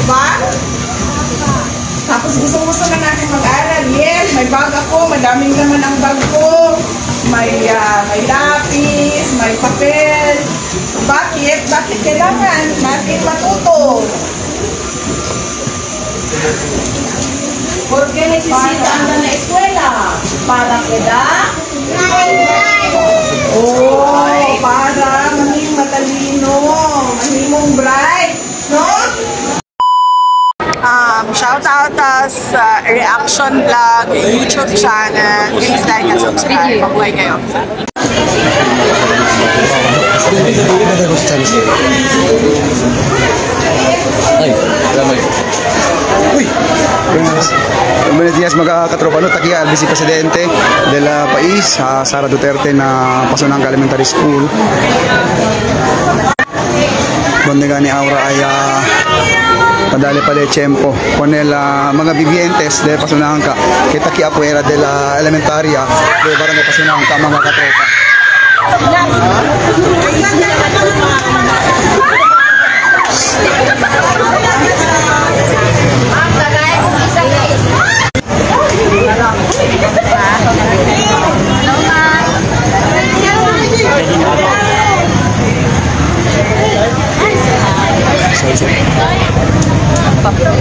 ba? Tapos gusto na natin mag-aral. Yes, may bag ako. Madaming naman ang bag ko. May lapis, may papel. Bakit? Bakit kailangan natin matuto? Porque necesita anda na eskwela. Para keda? Oh, para maging matalino. Mahimong bright. No? Shout out sa reaction vlog, YouTube channel. Please like and subscribe. Mabuhay kayo. Ay, damay. Uy! Buenos días mga katropa, aquí al vicepresidente del país, Sara Duterte, na Pasunanga Elementary School, donde gani ahora ay nadali pala el tiempo con el mga vivientes de Pasunanga que está aquí afuera de la elementaria de Barangay Pasunanga, mga katropa.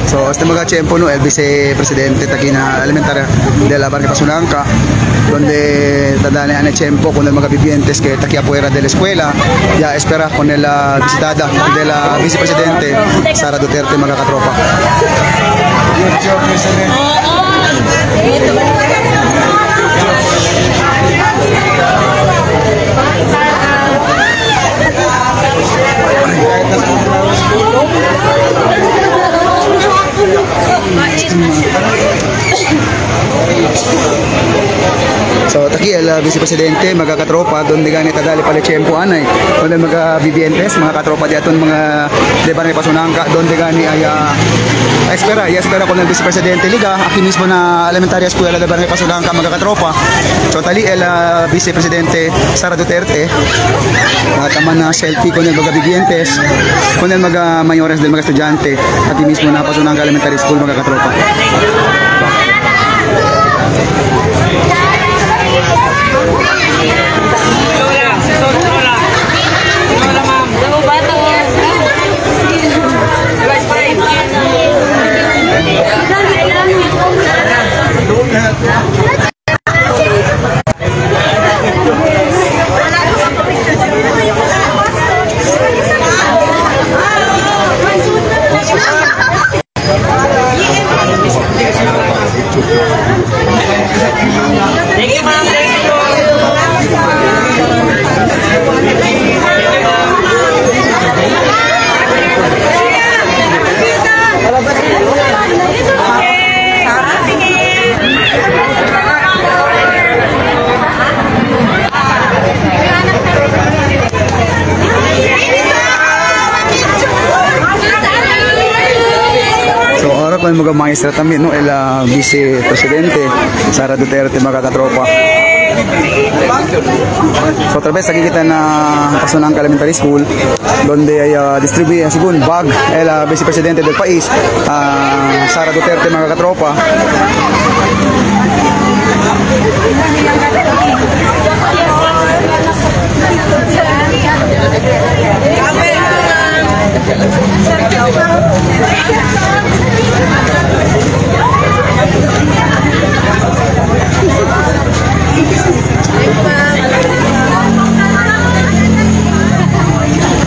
So, este mga tiempo, no, el vicepresidente aquí na elementaria de la Barangay Pasunanga, donde tadaan el tiempo con el mga vivientes que está aquí afuera de la escuela, ya espera con la visitada de la vicepresidente Sara Duterte, mga katropa. So, aquí el vicepresidente, mga katropa, donde gani tadali pala tiempo anay, donde mga vivientes, mga katropa di aton mga de Barangay Pasunanga, donde gani ay espera con el vicepresidente liga, aquí mismo na elementaria escuela de Barangay Pasunanga, mga katropa. So, tali el vicepresidente Sara Duterte, taman na selfie con el mga vivientes, con el mga mayores del mga estudyante, aquí mismo na Pasunanga Elementary School, mga katropa. Mga maestra también, no, el vicepresidente Sara Duterte, mga katropa. So otra vez aquí kita na Pasunanga Elementary School, donde hay distribuye según bag el vicepresidente del país, Sara Duterte, mga katropa.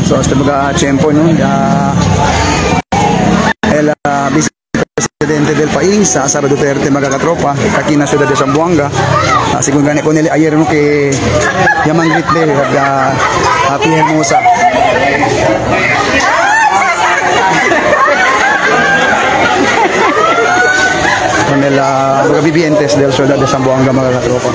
So hasta mga tiempo, no, el vicepresidente del país, Sara Duterte, mga katropa, aquí na ciudad de Zamboanga, según gani ko nila ayer, no, que yaman grit de happy hermosa. Con el mga vivientes del ciudad de Zamboanga, mga katropa.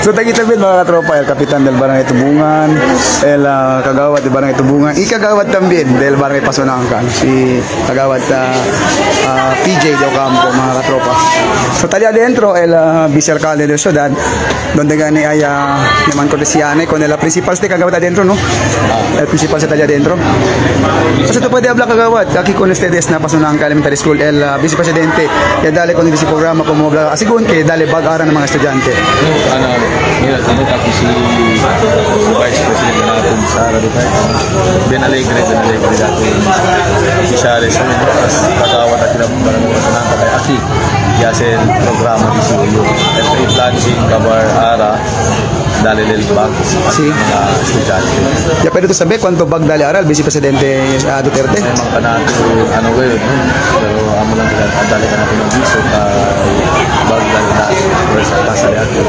So tagitabid mga katropa, el Kapitan del Barangay Tubungan, el Kagawad del Barangay Tubungan, ikagawad tambien del Barangay Pasunangka, si Kagawad PJ de Ocampo mga katropa. So tali adentro el vicealcalde de ciudad, donde gani ay naman cortesiane con el principal de Kagawad adentro, no? El principal sa tali adentro. So ito pwede habla Kagawad, aquí con ustedes na Pasunangka Elementary School, el vicepresidente, ya dale con el programa como habla, asigun que dale bag-aran ng mga estudyante. Mira, tinit ako si Vice President natin Sara Duterte. Ben alegre dati oficiales sa mga kagawad at kinabang ng pasanang kaya aki yasin programa di Suyo. At i-planching kabar ara dali del bag sa mga estudyante. Ya pero to sabi kwanto bag dali aral Vice Presidente Duterte. Memang kanato ano well, pero amo lang dali ka natin ng biso ka bag dali na sa pasali ako.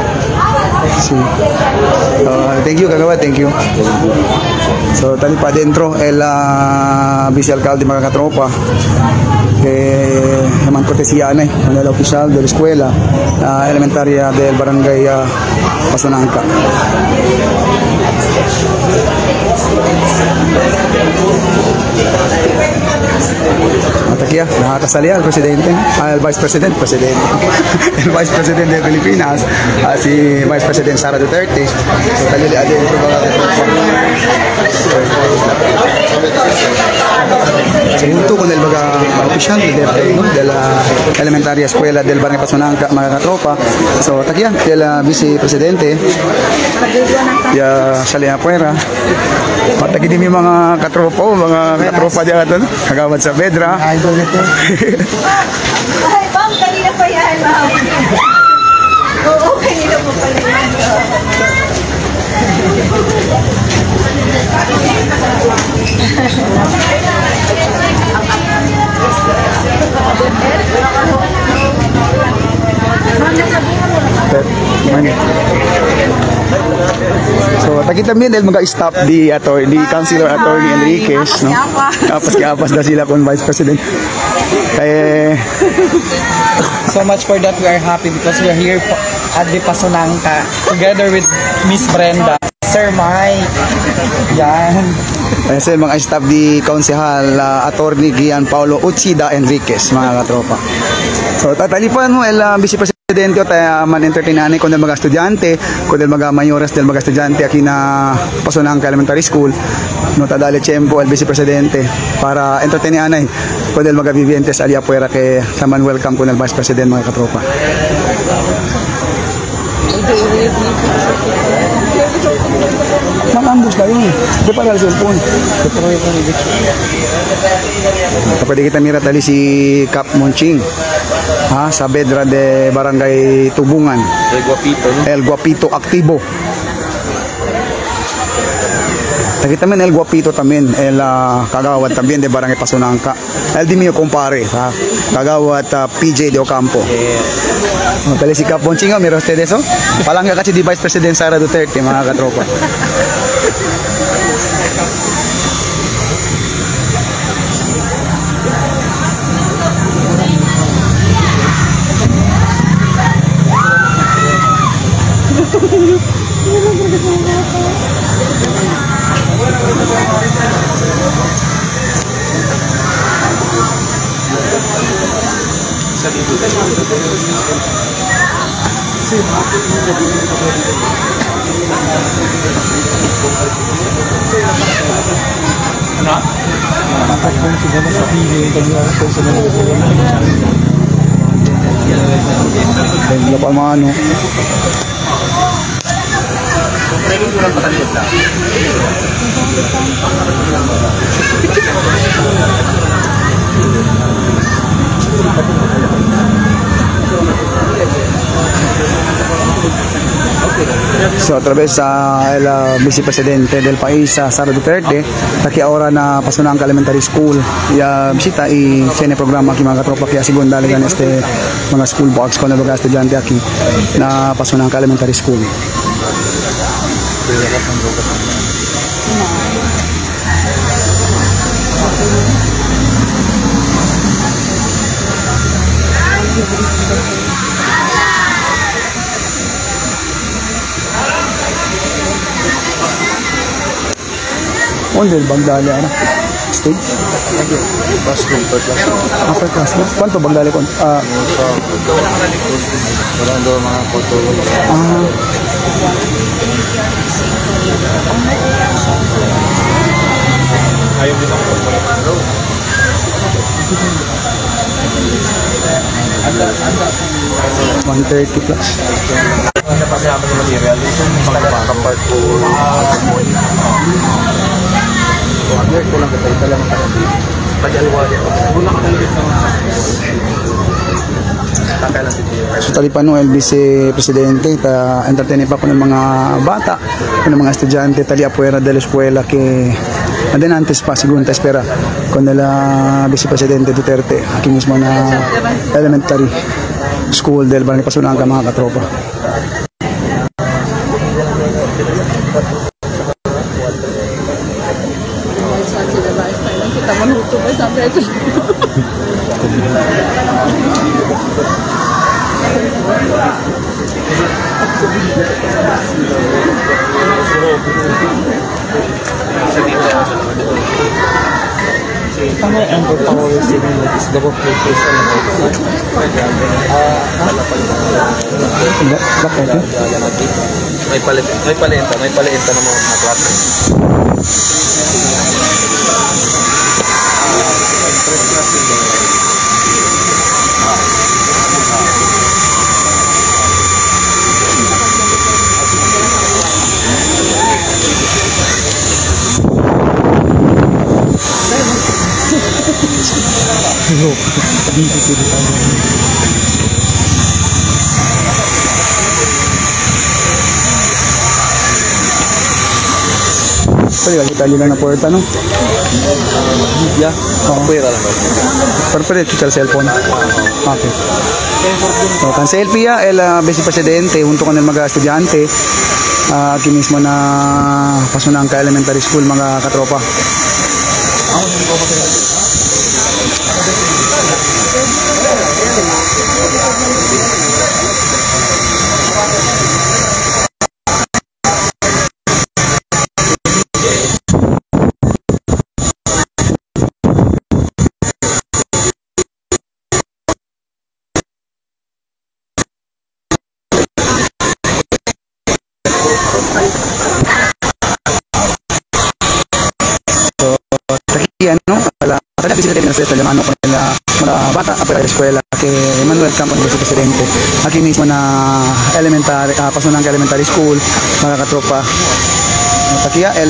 Thank you Kagawad, thank you. So tali pa dentro el vicealcalde mga katropa que naman cortesiana con el oficial de la escuela elementaria del barangay Pasunangka. Atakia, nakakasali al presidente, al vice president, el vice president de Pilipinas, si Vice President Sara Duterte. So tayo di adentro mga katropa. Junto con el oficial de la elementaria escuela del barangay Pasunangka mga katropa. So takia, el vicepresidente ya sali afuera. Patagi din yung mga katropa, mga katropa diyan ato, Kagawad sa Bedra. Idol nito. Ay, bang, kanina pa yan, ma'am. Oo, kanina pa pala yan. So, takita min dahil mag-stop di Councilor Attorney Enriquez, no? Apas na sila kung Vice President. Kaya So much for that, we are happy because we are here at the Pasunangka together with Miss Brenda, Sir Mike. Yan. kasi mga staff di Councilor Attorney Gian Paulo Uchida Enriquez, mga katropa. So, tatalipan mo el Vice Presidente tayo man entertainane con el mga estudyante, con el mga mayores del mga estudyante aquí na Pasunangka Elementary School. No tadale tiempo el Vice Presidente para entertainane con el mga vivientes ali afuera que saman welcome con el Vice President mga katropa. Makambus na yun. Di pa rin cellphone. Kapag kita mira tali si Cap Monching sa Bedra de Barangay Tubungan. El Guapito Activo. Kita men el Guapito también, el Kagawad también de Barangay Pasunangka. El di mio compare, Kagawad PJ de Ocampo. Tali si Cap Monching, mira ustedes eso. Palangga kasi di Vice President Sara Duterte, mga katropa. Wala pa mga ano. So a través el vicepresidente del país, Sara Duterte, taki ahora na Pasunangka Elementary School, ya bisita y tiene programa aquí mga katropa kaya sigun daligan este mga school box ko na mga estudyante aquí na Pasunangka Elementary School. Ondel, Bagdali, ano? Stage? Classroom, per classroom. Upper class na? Kwanto, Bagdali ko? Wala doon mga photo. Ayaw din ako. 130 plus. Ano pa sa amin yung material? Pagkakapart ko. Wagner ko lang kita lang kasi pag-alwali ako. Una ka talaga sa mga takalan si Tio. So talipan no LBC Presidente ta entertain pa ko ng mga bata, ng mga estudyante tali afuera de la escuela que adelante pa según ta espera con la Vicepresidente Duterte aquí mismo na elementary school del Barangay Pasunanga mga katropa. Kita menutup sampai itu. Kami ang power signal is double focus on Bakit? May palenta ng mga klase. Pwede kita lang na puerta no? Yeah, pwera lang. Pero pwede chuchar cellphone. Okay. So, kan selfie ya, el Vicepresidente junto con el mga estudyante aquí mismo na Pasunanga Elementary School mga katropa. Ano, para bisita din sa ano ko nila mga bata para eskwela kay Manuel Campos Vicepresidente aquí mismo na elementary Pasunanga Elementary School mga katropa. Takia el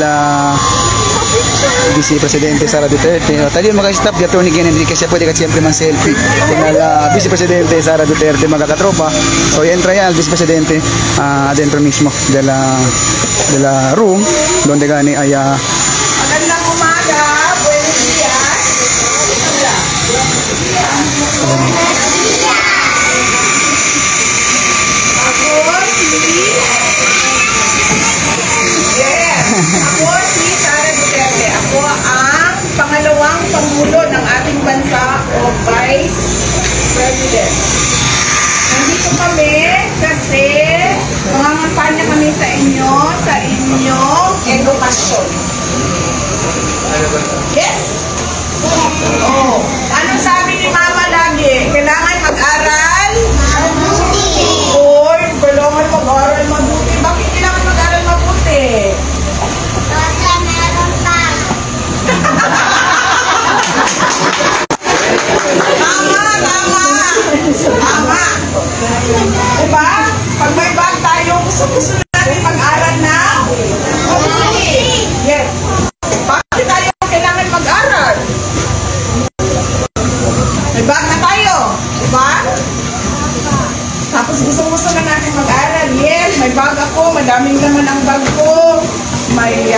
Vicepresidente Sara Duterte. Tadi mga staff di attorney Ken Enrique siya pwede ka siyempre man selfie con la Vicepresidente Sara Duterte mga katropa. So entra ya el Vicepresidente adentro mismo de la room donde gani ay Magandang umaga. Buenos días. Ako si Sara Duterte. Ako ang pangalawang pangulo ng ating bansa o Vice President. Nandito kami kasi mangangampanya kami sa inyong edukasyon. Yes? Oh. Anong sabi ni Mama lagi? Kailangan mag-aral? Mabuti. Or, kailangan mag-aral mabuti. Bakit kailangan mag-aral mabuti? Kasi meron pa. Tama. Diba? Pag may bag tayo, gusto natin mag-aral na mabuti. Yes. Bakit tayo kailangan mag-aral? May bag na tayo. Diba? Tapos gusto na natin mag-aral. Yes, may bag ako. Madaming naman ang bag ko. May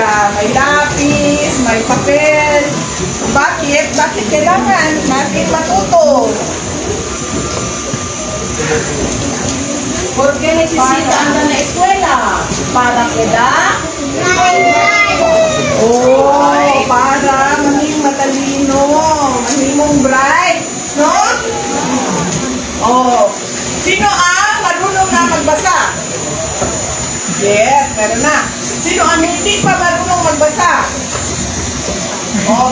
lapis, may papel. Bakit? Bakit kailangan natin matuto? Porque necesita andar na eskwela para quedar para maging matalino, maging bright, no? Oh, sino ang marunong na magbasa? Yes, meron na. Sino ang hindi pa marunong magbasa?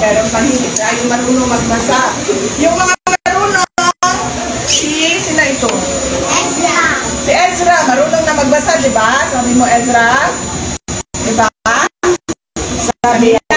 meron pang hindi tayo marunong magbasa. Yung mga marunong, sila ito. Ezra. Si Ezra, marunong na magbasa, di ba? Sabi mo, Ezra? Di ba? Sabi